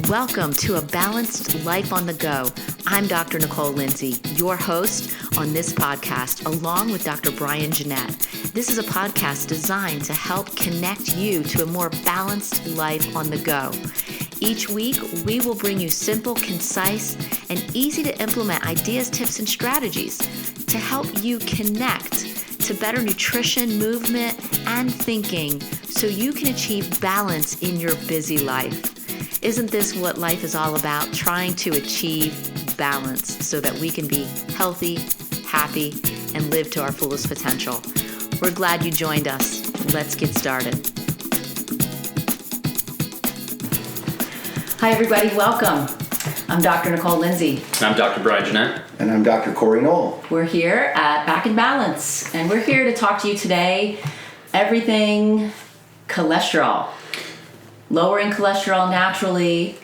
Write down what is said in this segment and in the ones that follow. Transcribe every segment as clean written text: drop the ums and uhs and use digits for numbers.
Welcome to A Balanced Life on the Go. I'm Dr. Nicole Lindsay, your host on this podcast, along with Dr. Brian Jeanette. This is a podcast designed to help connect you to a more balanced life on the go. Each week, we will bring you simple, concise, and easy to implement ideas, tips, and strategies to help you connect to better nutrition, movement, and thinking so you can achieve balance in your busy life. Isn't this what life is all about? Trying to achieve balance so that we can be healthy, happy, and live to our fullest potential. We're glad you joined us. Let's get started. Hi, everybody. Welcome. I'm Dr. Nicole Lindsay. I'm Dr. Brian Jeanette. And I'm Dr. Corey Knoll. We're here at Back in Balance, and we're here to talk to you today everything cholesterol. Lowering cholesterol naturally,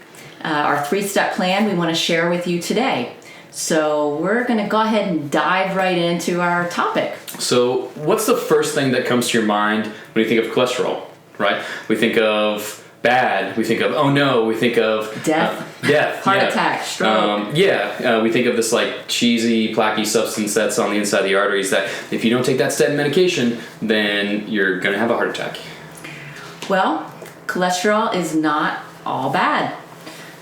our 3-step plan we want to share with you today. So we're going to go ahead and dive right into our topic. So what's the first thing that comes to your mind when you think of cholesterol, right? We think of bad, we think of, oh no, we think of death, heart attack, stroke. We think of this like cheesy, plaquey substance that's on the inside of the arteries that if you don't take that statin medication, then you're going to have a heart attack. Well, cholesterol is not all bad.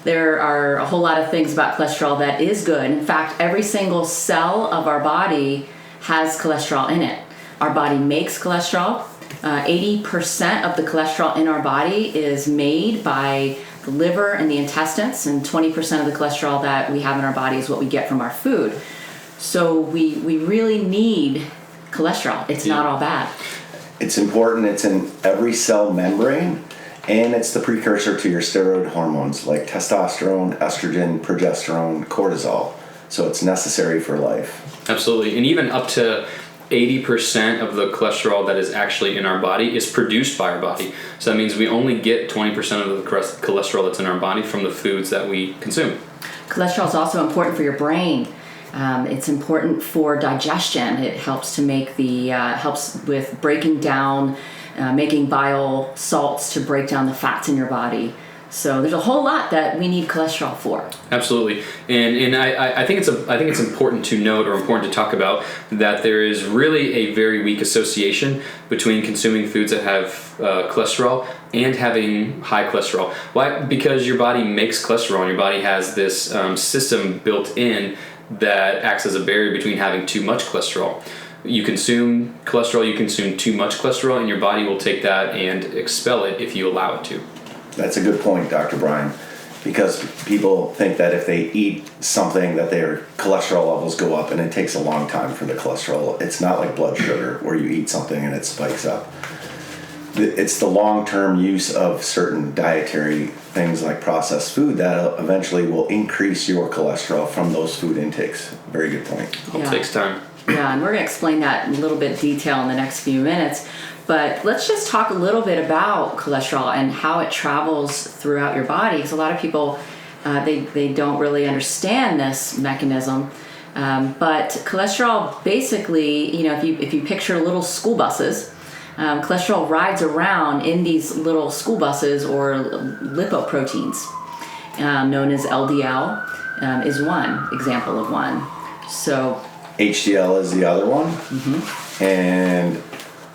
There are a whole lot of things about cholesterol that is good. In fact, every single cell of our body has cholesterol in it. Our body makes cholesterol. 80% of the cholesterol in our body is made by the liver and the intestines, and 20% of the cholesterol that we have in our body is what we get from our food. So we really need cholesterol. It's not all bad. It's important. It's in every cell membrane. And it's the precursor to your steroid hormones like testosterone, estrogen, progesterone, cortisol. So it's necessary for life. Absolutely. And even up to 80% of the cholesterol that is actually in our body is produced by our body. So that means we only get 20% of the cholesterol that's in our body from the foods that we consume. Cholesterol is also important for your brain. It's important for digestion. It helps to make helps with breaking down making bile salts to break down the fats in your body. So there's a whole lot that we need cholesterol for. Absolutely, and I think it's important to note or important to talk about that there is really a very weak association between consuming foods that have cholesterol and having high cholesterol. Why? Because your body makes cholesterol, and your body has this system built in that acts as a barrier between having too much cholesterol. You consume cholesterol, you consume too much cholesterol, and your body will take that and expel it if you allow it to. That's a good point, Dr. Brian, because people think that if they eat something that their cholesterol levels go up, and it takes a long time for the cholesterol. It's not like blood sugar where you eat something and it spikes up. It's the long-term use of certain dietary things like processed food that eventually will increase your cholesterol from those food intakes. Very good point. It takes time. Yeah, and we're going to explain that in a little bit of detail in the next few minutes. But let's just talk a little bit about cholesterol and how it travels throughout your body. Because a lot of people, they don't really understand this mechanism. But cholesterol, basically, if you picture little school buses, cholesterol rides around in these little school buses or lipoproteins, known as LDL, is one example of one. So HDL is the other one, and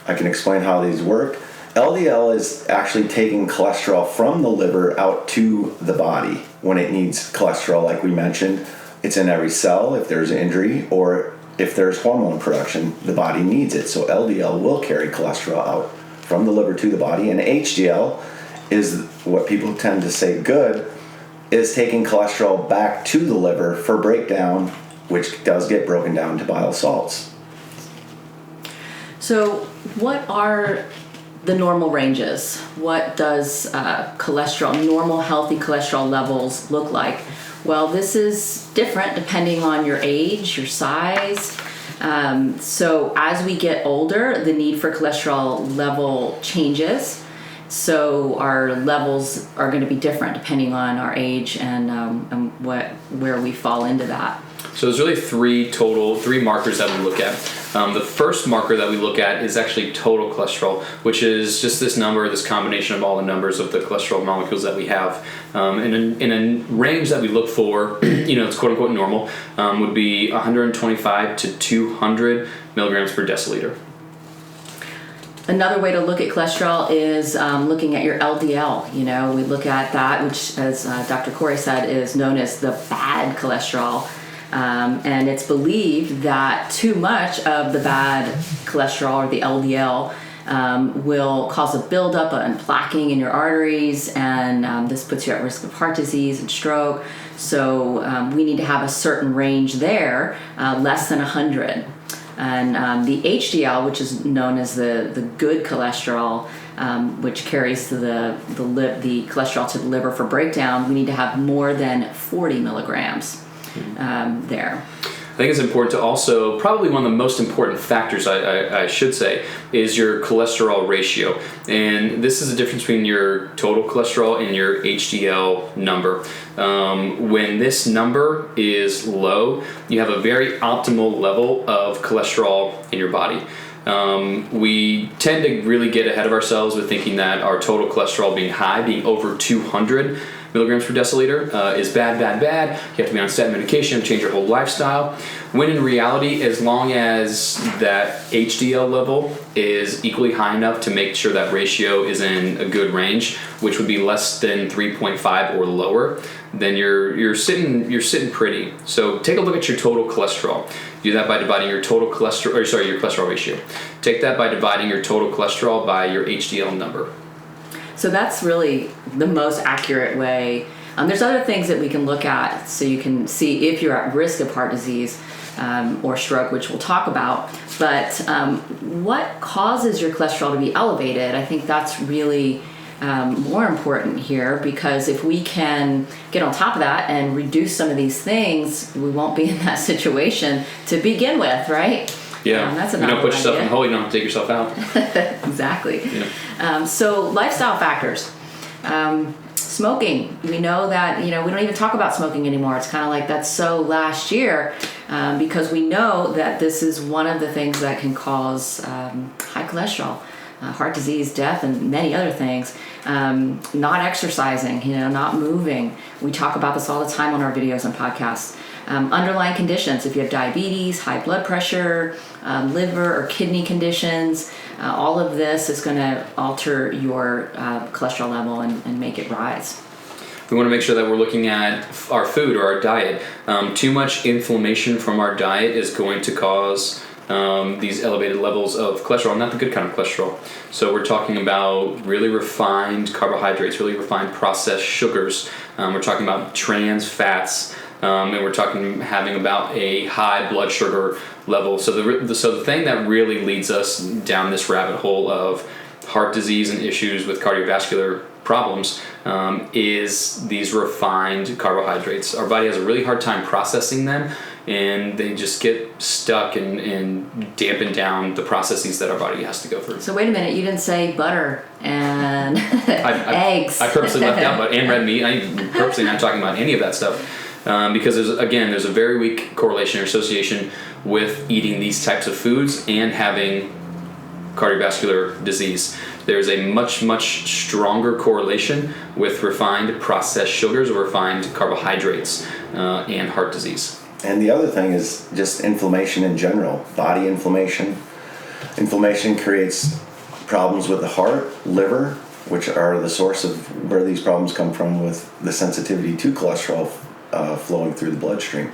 I can explain how these work. LDL is actually taking cholesterol from the liver out to the body when it needs cholesterol, like we mentioned. It's in every cell if there's injury or if there's hormone production, the body needs it. So LDL will carry cholesterol out from the liver to the body, and HDL is what people tend to say good, is taking cholesterol back to the liver for breakdown, which does get broken down to bile salts. So what are the normal ranges? What does normal healthy cholesterol levels look like? Well, this is different depending on your age, your size. So as we get older, the need for cholesterol level changes. So our levels are going to be different depending on our age and where we fall into that. So there's really three markers that we look at. The first marker that we look at is actually total cholesterol, which is just this number, this combination of all the numbers of the cholesterol molecules that we have. In a range that we look for, it's quote unquote normal, would be 125 to 200 milligrams per deciliter. Another way to look at cholesterol is looking at your LDL. We look at that, which, as Dr. Corey said, is known as the bad cholesterol. And it's believed that too much of the bad cholesterol, or the LDL, will cause a buildup and plaquing in your arteries, and this puts you at risk of heart disease and stroke. So we need to have a certain range there, less than 100. And the HDL, which is known as the good cholesterol, which carries the cholesterol to the liver for breakdown, we need to have more than 40 milligrams there. I think it's important to also, probably one of the most important factors, I should say, is your cholesterol ratio. And this is the difference between your total cholesterol and your HDL number. When this number is low, you have a very optimal level of cholesterol in your body. We tend to really get ahead of ourselves with thinking that our total cholesterol being high, being over 200 milligrams per deciliter is bad. You have to be on statin medication, change your whole lifestyle. When in reality, as long as that HDL level is equally high enough to make sure that ratio is in a good range, which would be less than 3.5 or lower, then you're sitting pretty. So take a look at your total cholesterol. Do that by dividing your total cholesterol, your cholesterol ratio. Take that by dividing your total cholesterol by your HDL number. So that's really the most accurate way. There's other things that we can look at so you can see if you're at risk of heart disease or stroke, which we'll talk about. But what causes your cholesterol to be elevated? I think that's really more important here, because if we can get on top of that and reduce some of these things, we won't be in that situation to begin with, right? Yeah, that's you don't put yourself in a hole, you don't have to take yourself out. Exactly. Yeah. So lifestyle factors. Smoking. We know that, we don't even talk about smoking anymore. It's kind of like that's so last year, because we know that this is one of the things that can cause high cholesterol, heart disease, death, and many other things. Not exercising, not moving. We talk about this all the time on our videos and podcasts. Underlying conditions, if you have diabetes, high blood pressure, liver or kidney conditions, all of this is going to alter your cholesterol level and make it rise. We want to make sure that we're looking at our food or our diet. Too much inflammation from our diet is going to cause these elevated levels of cholesterol, not the good kind of cholesterol. So we're talking about really refined carbohydrates, really refined processed sugars. We're talking about trans fats. And we're talking having about a high blood sugar level. So the thing that really leads us down this rabbit hole of heart disease and issues with cardiovascular problems is these refined carbohydrates. Our body has a really hard time processing them, and they just get stuck and dampen down the processes that our body has to go through. So wait a minute, you didn't say butter and eggs. I purposely left out butter and red meat. I'm purposely not talking about any of that stuff. Because there's a very weak correlation or association with eating these types of foods and having cardiovascular disease. There's a much, much stronger correlation with refined processed sugars or refined carbohydrates and heart disease. And the other thing is just inflammation in general, body inflammation. Inflammation creates problems with the heart, liver, which are the source of where these problems come from with the sensitivity to cholesterol flowing through the bloodstream.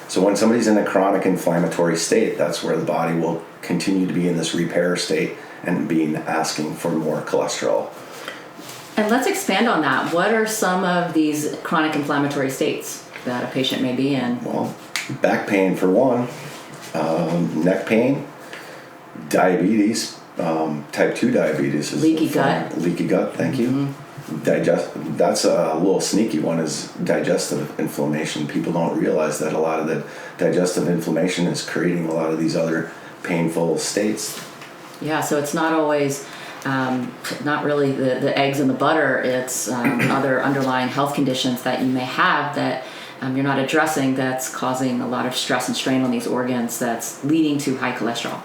So when somebody's in a chronic inflammatory state, that's where the body will continue to be in this repair state and asking for more cholesterol. And let's expand on that. What are some of these chronic inflammatory states that a patient may be in? Well, back pain for one, neck pain, diabetes, type 2 diabetes is leaky gut. Leaky gut, thank you. That's a little sneaky one, is digestive inflammation. People don't realize that a lot of the digestive inflammation is creating a lot of these other painful states. Yeah, so it's not always not really the eggs and the butter. It's other underlying health conditions that you may have that you're not addressing, that's causing a lot of stress and strain on these organs that's leading to high cholesterol.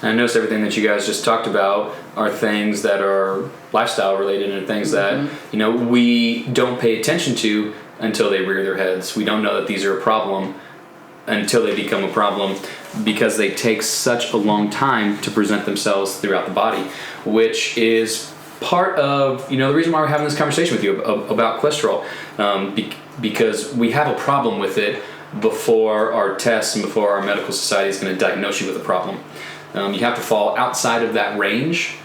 And I noticed everything that you guys just talked about are things that are lifestyle related and things that, we don't pay attention to until they rear their heads. We don't know that these are a problem until they become a problem, because they take such a long time to present themselves throughout the body, which is part of, the reason why we're having this conversation with you about cholesterol, because we have a problem with it before our tests and before our medical society is going to diagnose you with a problem. You have to fall outside of that range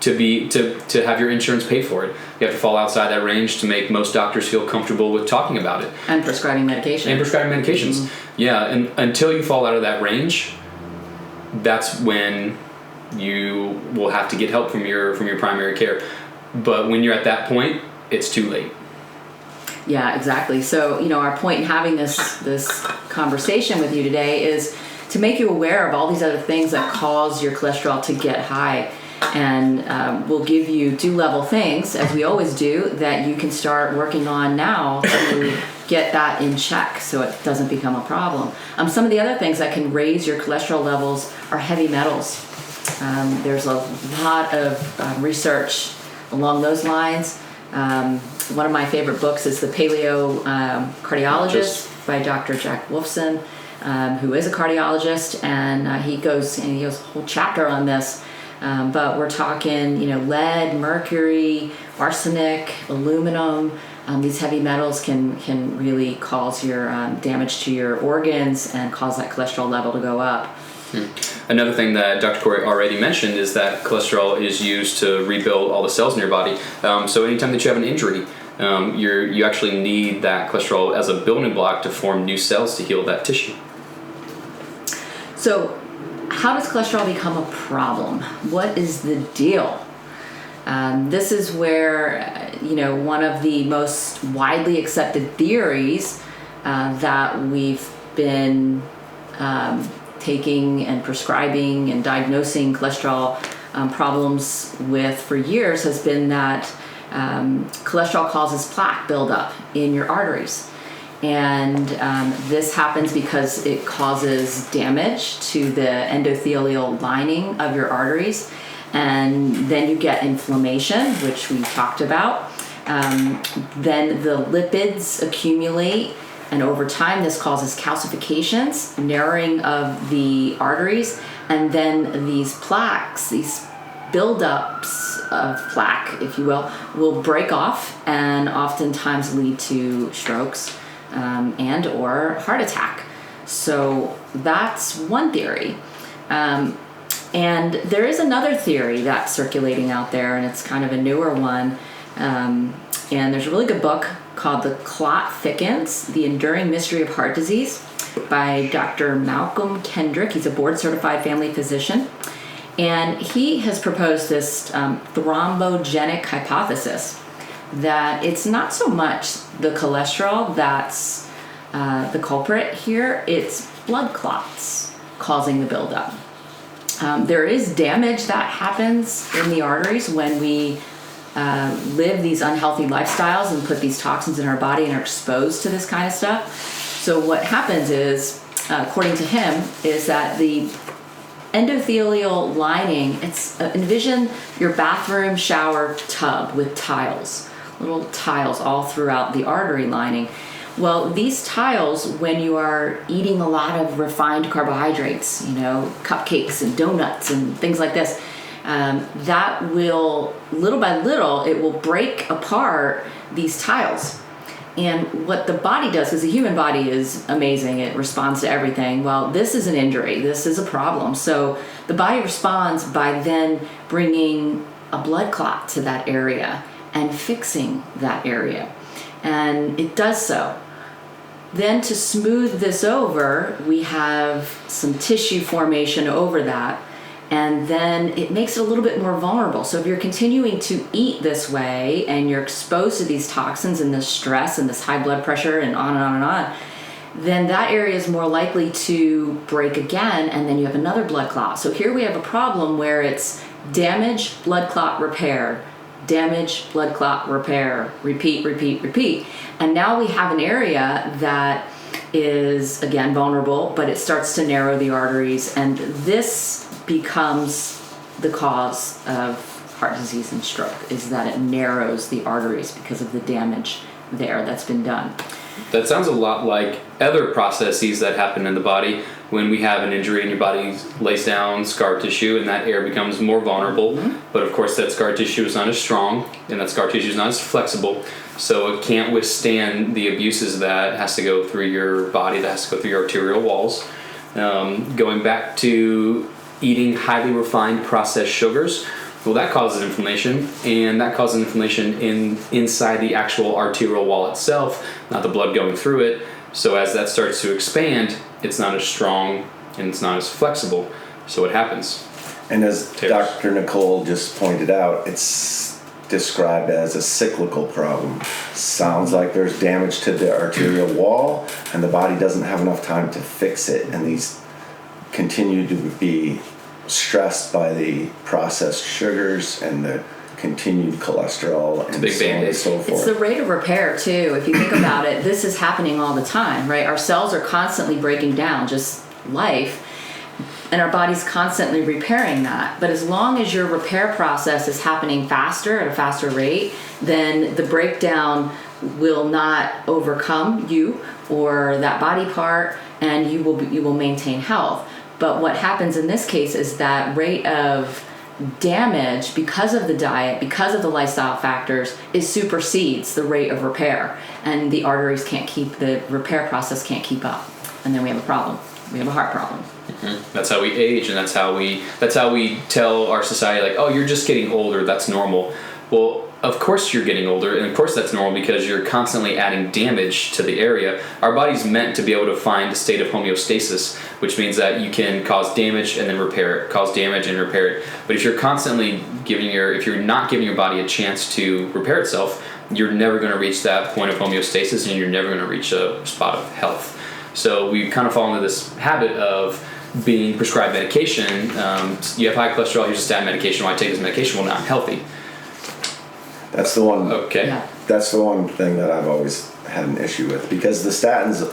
to have your insurance pay for it. You have to fall outside that range to make most doctors feel comfortable with talking about it. And prescribing medication. And prescribing medications. Mm-hmm. Yeah, and until you fall out of that range, that's when you will have to get help from your primary care. But when you're at that point, it's too late. Yeah, exactly. So, our point in having this conversation with you today is to make you aware of all these other things that cause your cholesterol to get high. And we'll give you 2-level things, as we always do, that you can start working on now to get that in check so it doesn't become a problem. Some of the other things that can raise your cholesterol levels are heavy metals. There's a lot of research along those lines. One of my favorite books is The Paleo Cardiologist by Dr. Jack Wolfson, who is a cardiologist, and he goes a whole chapter on this. But we're talking, lead, mercury, arsenic, aluminum. These heavy metals can really cause your damage to your organs and cause that cholesterol level to go up. Another thing that Dr. Corey already mentioned is that cholesterol is used to rebuild all the cells in your body. So anytime that you have an injury, you actually need that cholesterol as a building block to form new cells to heal that tissue. So how does cholesterol become a problem? What is the deal? This is where, one of the most widely accepted theories that we've been taking and prescribing and diagnosing cholesterol problems with for years has been that cholesterol causes plaque buildup in your arteries. And this happens because it causes damage to the endothelial lining of your arteries. And then you get inflammation, which we talked about. Then the lipids accumulate, and over time this causes calcifications, narrowing of the arteries, and then these plaques, these buildups of plaque, if you will break off and oftentimes lead to strokes and or heart attack. So that's one theory. And there is another theory that's circulating out there, and it's kind of a newer one. And there's a really good book called The Clot Thickens, The Enduring Mystery of Heart Disease by Dr. Malcolm Kendrick. He's a board-certified family physician. And he has proposed this thrombogenic hypothesis that it's not so much the cholesterol that's the culprit here, it's blood clots causing the buildup. There is damage that happens in the arteries when we live these unhealthy lifestyles and put these toxins in our body and are exposed to this kind of stuff. So what happens is, according to him, is that the endothelial lining, envision your bathroom shower tub with tiles, little tiles all throughout the artery lining. Well, these tiles, when you are eating a lot of refined carbohydrates, cupcakes and donuts and things like this, that will, little by little, it will break apart these tiles. And what the body does, because the human body is amazing, it responds to everything. Well, this is an injury, this is a problem. So the body responds by then bringing a blood clot to that area and fixing that area. And it does so. Then to smooth this over, we have some tissue formation over that, and then it makes it a little bit more vulnerable. So if you're continuing to eat this way and you're exposed to these toxins and this stress and this high blood pressure and on and on and on, then that area is more likely to break again, and then you have another blood clot. So here we have a problem where it's damage, blood clot, repair, damage, blood clot, repair, repeat. And now we have an area that is, again, vulnerable, but it starts to narrow the arteries, and this becomes the cause of heart disease and stroke, is that it narrows the arteries because of the damage there that's been done. That sounds a lot like other processes that happen in the body when we have an injury and your body lays down scar tissue and that area becomes more vulnerable. But of course that scar tissue is not as strong and that scar tissue is not as flexible, so it can't withstand the abuses that has to go through your body, that has to go through your arterial walls. Going back to eating highly refined processed sugars, well, that causes inflammation, and that causes inflammation inside the actual arterial wall itself, not the blood going through it. So as that starts to expand, it's not as strong and it's not as flexible. So what happens? And as Dr. Nicole just pointed out, it's described as a cyclical problem. Sounds like there's damage to the arterial wall, and the body doesn't have enough time to fix it, and these continue to be stressed by the processed sugars and the continued cholesterol and so on and so forth. It's the rate of repair too. If you think about it, this is happening all the time, right? Our cells are constantly breaking down, just life, and our body's constantly repairing that. But as long as your repair process is happening faster, at a faster rate, then the breakdown will not overcome you or that body part, and you will maintain health. But what happens in this case is that rate of damage, because of the diet, because of the lifestyle factors, it supersedes the rate of repair, and the arteries can't keep, the repair process can't keep up, and then we have a problem. We have a heart problem. That's how we age, and that's how we tell our society, like, oh, you're just getting older, that's normal. Well, of course you're getting older, and of course that's normal because you're constantly adding damage to the area. Our body's meant to be able to find a state of homeostasis, which means that you can cause damage and then repair it, cause damage and repair it. But if you're constantly if you're not giving your body a chance to repair itself, you're never going to reach that point of homeostasis, and you're never going to reach a spot of health. So we kind of fall into this habit of being prescribed medication. You have high cholesterol, here's a statin medication. Why take this medication? Well, now I'm healthy. That's the one. Okay. Yeah. That's the one thing that I've always had an issue with, because the statins,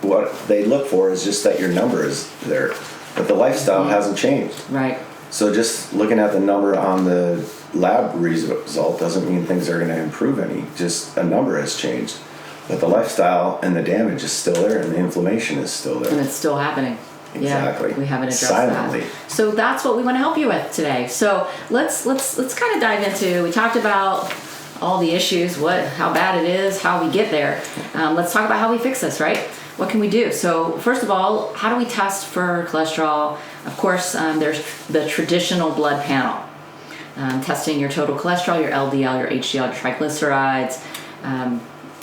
what they look for is just that your number is there, but the lifestyle hasn't changed. Right. So just looking at the number on the lab result doesn't mean things are going to improve any. Just a number has changed, but the lifestyle and the damage is still there, and the inflammation is still there. And it's still happening. Exactly. Yeah, we haven't addressed Silently. that. So that's what we want to help you with today. So let's kind of dive into. We talked about all the issues, how bad it is, how we get there. Let's talk about how we fix this, right? What can we do? So first of all, how do we test for cholesterol? Of course, there's the traditional blood panel, testing your total cholesterol, your LDL, your HDL, your triglycerides.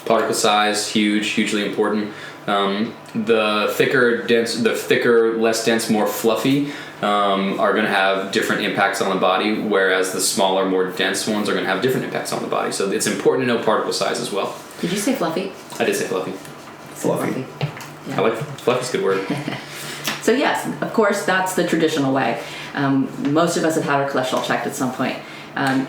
Particle size, hugely important. The thicker, less dense, more fluffy are going to have different impacts on the body, whereas the smaller, more dense ones are going to have different impacts on the body. So it's important to know particle size as well. Did you say fluffy? I did say fluffy. Fluffy. Yeah. I like fluffy's a good word. So yes, of course, that's the traditional way. Most of us have had our cholesterol checked at some point.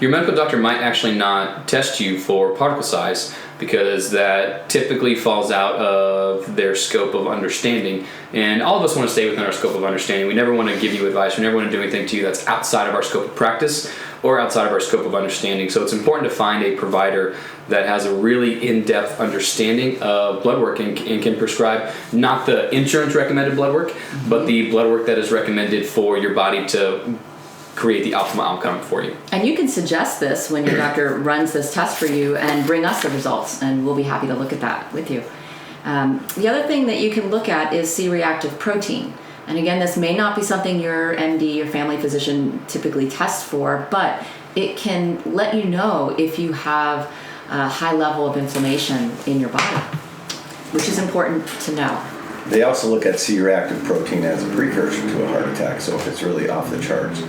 Your medical doctor might actually not test you for particle size, because that typically falls out of their scope of understanding. And all of us want to stay within our scope of understanding. We never want to give you advice. We never want to do anything to you that's outside of our scope of practice or outside of our scope of understanding. So it's important to find a provider that has a really in-depth understanding of blood work and can prescribe not the insurance recommended blood work, but the blood work that is recommended for your body to create the optimal outcome for you. And you can suggest this when your doctor runs this test for you and bring us the results, and we'll be happy to look at that with you. The other thing that you can look at is C-Reactive Protein. And again, this may not be something your MD or family physician typically tests for, but it can let you know if you have a high level of inflammation in your body, which is important to know. They also look at C-reactive protein as a precursor to a heart attack, so if it's really off the charts,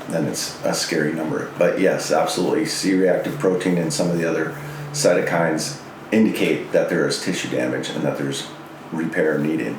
then it's a scary number. But yes, absolutely, C-reactive protein and some of the other cytokines indicate that there is tissue damage and that there's repair needed.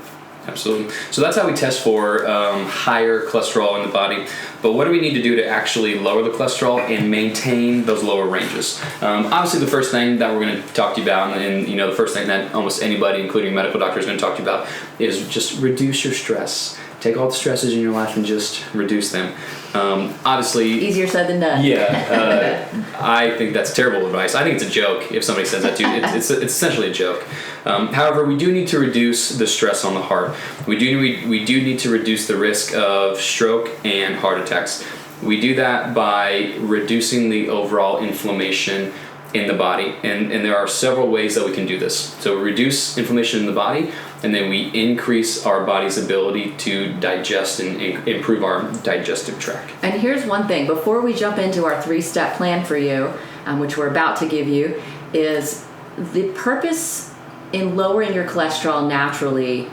Absolutely. So that's how we test for higher cholesterol in the body. But what do we need to do to actually lower the cholesterol and maintain those lower ranges? Obviously, the first thing that we're going to talk to you about, and the first thing that almost anybody, including a medical doctor, is going to talk to you about, is just reduce your stress. Take all the stresses in your life and just reduce them. Obviously, easier said than done. Yeah, I think that's terrible advice. I think it's a joke if somebody says that to you. It's essentially a joke. However, we do need to reduce the stress on the heart. We do need to reduce the risk of stroke and heart attacks. We do that by reducing the overall inflammation in the body, and there are several ways that we can do this. So we reduce inflammation in the body, and then we increase our body's ability to digest and improve our digestive tract. And here's one thing, before we jump into our 3-step plan for you, which we're about to give you, is the purpose in lowering your cholesterol naturally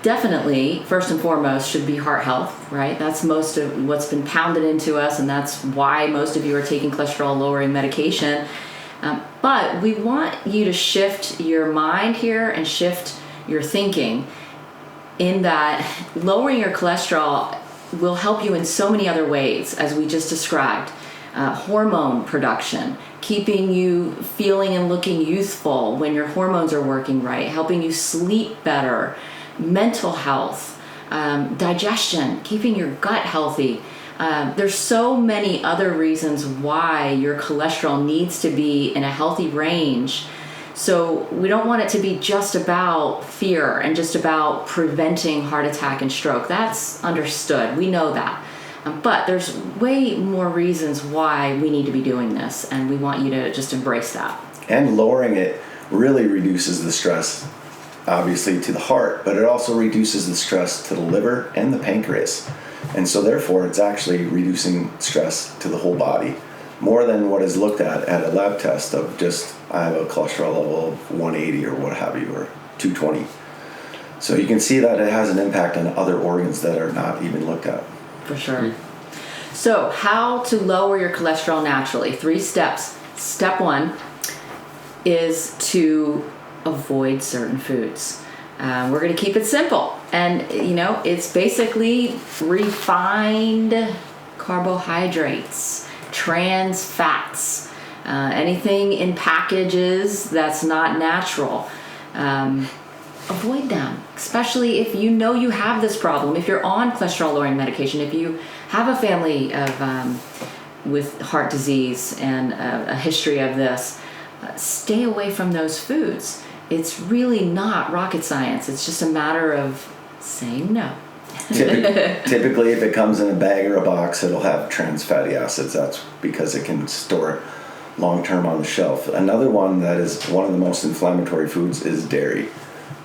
definitely, first and foremost, should be heart health, right? That's most of what's been pounded into us, and that's why most of you are taking cholesterol-lowering medication. But we want you to shift your mind here and shift your thinking in that lowering your cholesterol will help you in so many other ways, as we just described. Hormone production, keeping you feeling and looking youthful when your hormones are working right, helping you sleep better, mental health, digestion, keeping your gut healthy. There's so many other reasons why your cholesterol needs to be in a healthy range. So we don't want it to be just about fear and just about preventing heart attack and stroke. That's understood. We know that. But there's way more reasons why we need to be doing this, and we want you to just embrace that. And lowering it really reduces the stress, obviously, to the heart, but it also reduces the stress to the liver and the pancreas. And so therefore, it's actually reducing stress to the whole body, more than what is looked at a lab test of just, I have a cholesterol level of 180 or what have you, or 220. So you can see that it has an impact on other organs that are not even looked at. For sure. So how to lower your cholesterol naturally? 3 steps. Step 1 is to avoid certain foods. We're going to keep it simple. And, it's basically refined carbohydrates, trans fats, anything in packages that's not natural. Avoid them, especially if you know you have this problem, if you're on cholesterol-lowering medication, if you have a family with heart disease and a history of this. Stay away from those foods. It's really not rocket science. It's just a matter of saying no. Typically, if it comes in a bag or a box, it'll have trans fatty acids. That's because it can store long-term on the shelf. Another one that is one of the most inflammatory foods is dairy.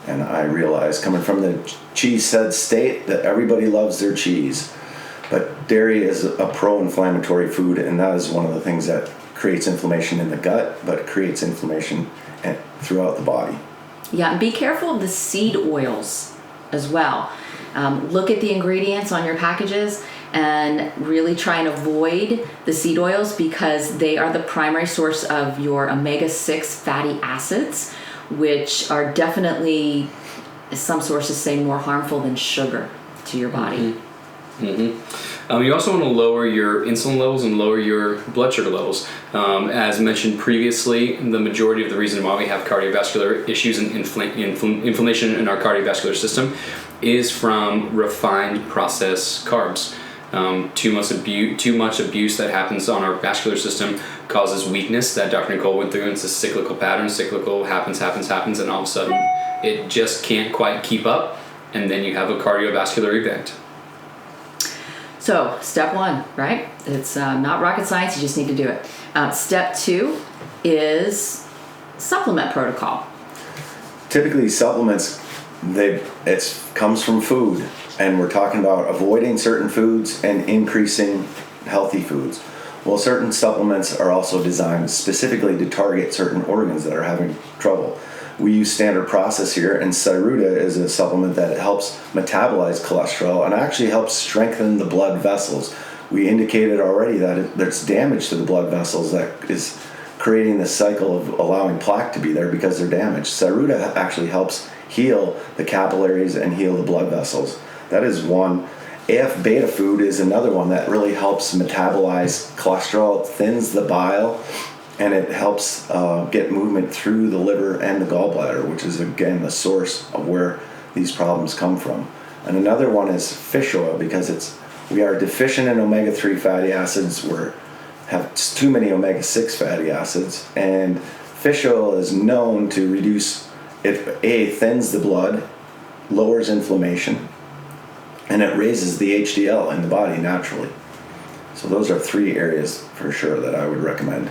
And I realize, coming from the cheese-said state, that everybody loves their cheese. But dairy is a pro-inflammatory food, and that is one of the things that creates inflammation in the gut, but creates inflammation throughout the body. Yeah, and be careful of the seed oils as well. Look at the ingredients on your packages and really try and avoid the seed oils because they are the primary source of your omega-6 fatty acids, which are definitely, some sources say, more harmful than sugar to your body. You also want to lower your insulin levels and lower your blood sugar levels. As mentioned previously, the majority of the reason why we have cardiovascular issues and inflammation in our cardiovascular system is from refined processed carbs. Too much abuse that happens on our vascular system causes weakness that Dr. Nicole went through. It's a cyclical pattern. Cyclical happens, and all of a sudden it just can't quite keep up, and then you have a cardiovascular event. So, step 1, right? It's not rocket science, you just need to do it. Step 2 is supplement protocol. Typically, supplements, it comes from food, and we're talking about avoiding certain foods and increasing healthy foods. Well, certain supplements are also designed specifically to target certain organs that are having trouble. We use standard process here, and Cyruta is a supplement that helps metabolize cholesterol and actually helps strengthen the blood vessels. We indicated already that there's damage to the blood vessels that is creating this cycle of allowing plaque to be there because they're damaged. Cyruta actually helps heal the capillaries and heal the blood vessels. That is one. AF beta food is another one that really helps metabolize cholesterol. It thins the bile, and it helps get movement through the liver and the gallbladder, which is, again, the source of where these problems come from. And another one is fish oil, because we are deficient in omega-3 fatty acids. We have too many omega-6 fatty acids, and fish oil is known to reduce, it thins the blood, lowers inflammation, and it raises the HDL in the body naturally. So those are 3 areas for sure that I would recommend.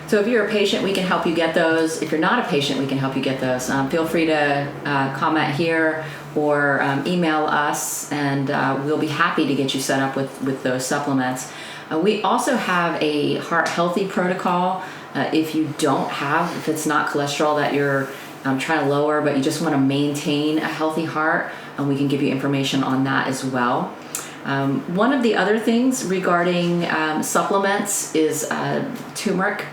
So if you're a patient, we can help you get those. If you're not a patient, we can help you get those. Feel free to comment here or email us, and we'll be happy to get you set up with those supplements. We also have a heart healthy protocol. If it's not cholesterol that you're trying to lower, but you just want to maintain a healthy heart, and we can give you information on that as well. One of the other things regarding supplements is turmeric.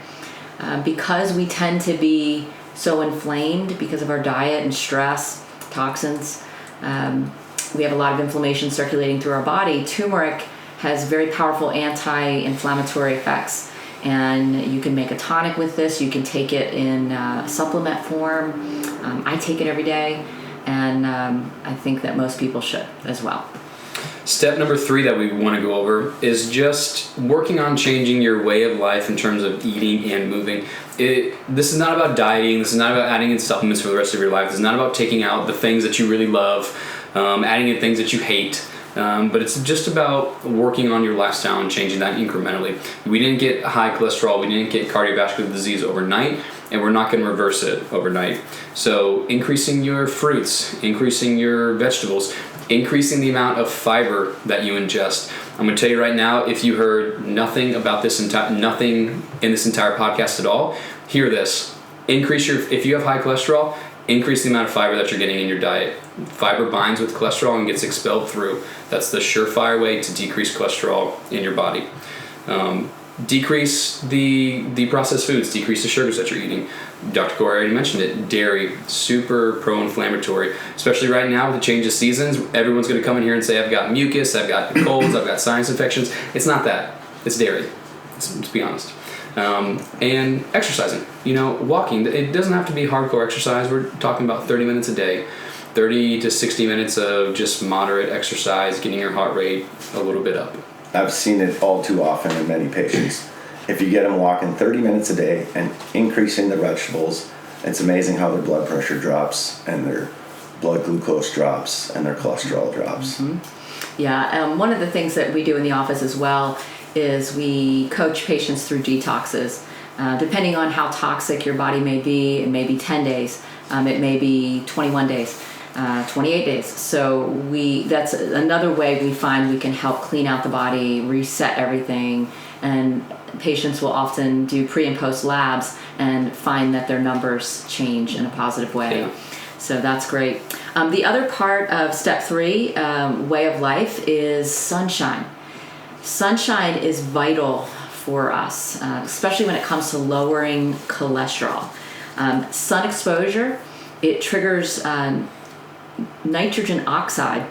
Because we tend to be so inflamed because of our diet and stress, toxins, we have a lot of inflammation circulating through our body. Turmeric has very powerful anti-inflammatory effects, and you can make a tonic with this. You can take it in supplement form. I take it every day, and I think that most people should as well. Step number 3 that we want to go over is just working on changing your way of life in terms of eating and moving. This is not about dieting. This is not about adding in supplements for the rest of your life. This is not about taking out the things that you really love, adding in things that you hate. But it's just about working on your lifestyle and changing that incrementally. We didn't get high cholesterol. We didn't get cardiovascular disease overnight, and we're not going to reverse it overnight. So increasing your fruits, increasing your vegetables, increasing the amount of fiber that you ingest. I'm going to tell you right now, if you heard nothing about nothing in this entire podcast at all, hear this. If you have high cholesterol, increase the amount of fiber that you're getting in your diet. Fiber binds with cholesterol and gets expelled through. That's the surefire way to decrease cholesterol in your body. Decrease the processed foods, decrease the sugars that you're eating. Dr. Corey already mentioned it. Dairy, super pro-inflammatory, especially right now with the change of seasons. Everyone's going to come in here and say, I've got mucus, I've got colds, I've got sinus infections. It's not that. It's dairy, let's be honest. And exercising, walking. It doesn't have to be hardcore exercise. We're talking about 30 minutes a day, 30 to 60 minutes of just moderate exercise, getting your heart rate a little bit up. I've seen it all too often in many patients. If you get them walking 30 minutes a day and increasing the vegetables, it's amazing how their blood pressure drops and their blood glucose drops and their cholesterol drops. Mm-hmm. Yeah, one of the things that we do in the office as well is we coach patients through detoxes. Depending on how toxic your body may be, it may be 10 days, it may be 21 days. 28 days. So that's another way we find we can help clean out the body, reset everything, and patients will often do pre and post labs and find that their numbers change in a positive way. Yeah. So that's great. The other part of step 3, way of life, is sunshine. Sunshine is vital for us, especially when it comes to lowering cholesterol. Sun exposure, it triggers nitrogen oxide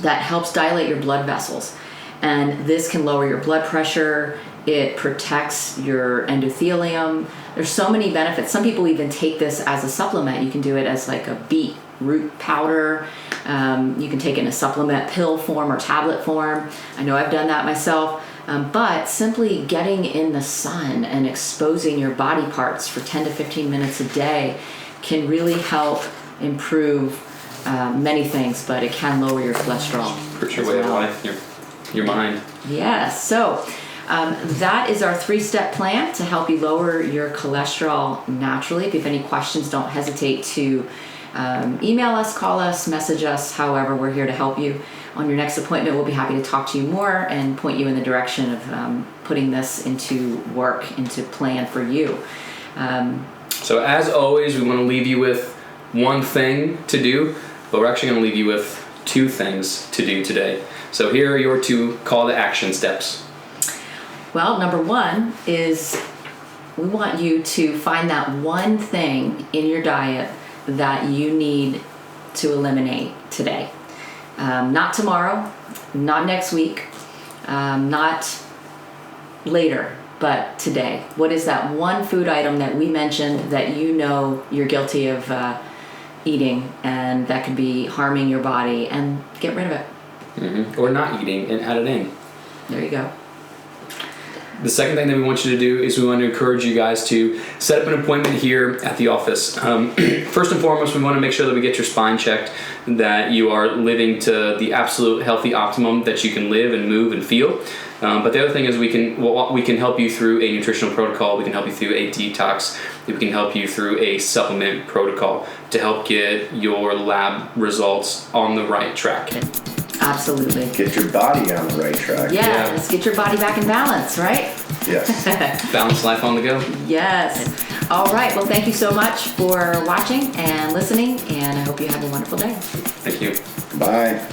that helps dilate your blood vessels, and this can lower your blood pressure. It protects your endothelium. There's so many benefits. Some people even take this as a supplement. You can do it as like a beet root powder. You can take it in a supplement pill form or tablet form. I know I've done that myself. But simply getting in the sun and exposing your body parts for 10 to 15 minutes a day can really help improve many things, but it can lower your cholesterol. Improves your way of life, your mind. Yes. So that is our 3-step plan to help you lower your cholesterol naturally. If you have any questions, don't hesitate to email us, call us, message us. However, we're here to help you. On your next appointment, we'll be happy to talk to you more and point you in the direction of putting this into work, into plan for you. So as always, we want to leave you with one thing to do, but we're actually going to leave you with 2 things to do today. So here are your 2 call to action steps. Well, number 1 is we want you to find that one thing in your diet that you need to eliminate today? Not tomorrow, not next week, not later, but today. What is that one food item that we mentioned that you know you're guilty of eating and that could be harming your body, and get rid of it? Mm-hmm. Or not eating and add it in. There you go. The second thing that we want you to do is we want to encourage you guys to set up an appointment here at the office. First and foremost, we want to make sure that we get your spine checked, that you are living to the absolute healthy optimum that you can live and move and feel. But the other thing is we can help you through a nutritional protocol. We can help you through a detox. We can help you through a supplement protocol to help get your lab results on the right track. Absolutely. Get your body on the right track. Yeah, let's get your body back in balance, right? Yes. Balanced life on the go. Yes. All right. Well, thank you so much for watching and listening, and I hope you have a wonderful day. Thank you. Bye.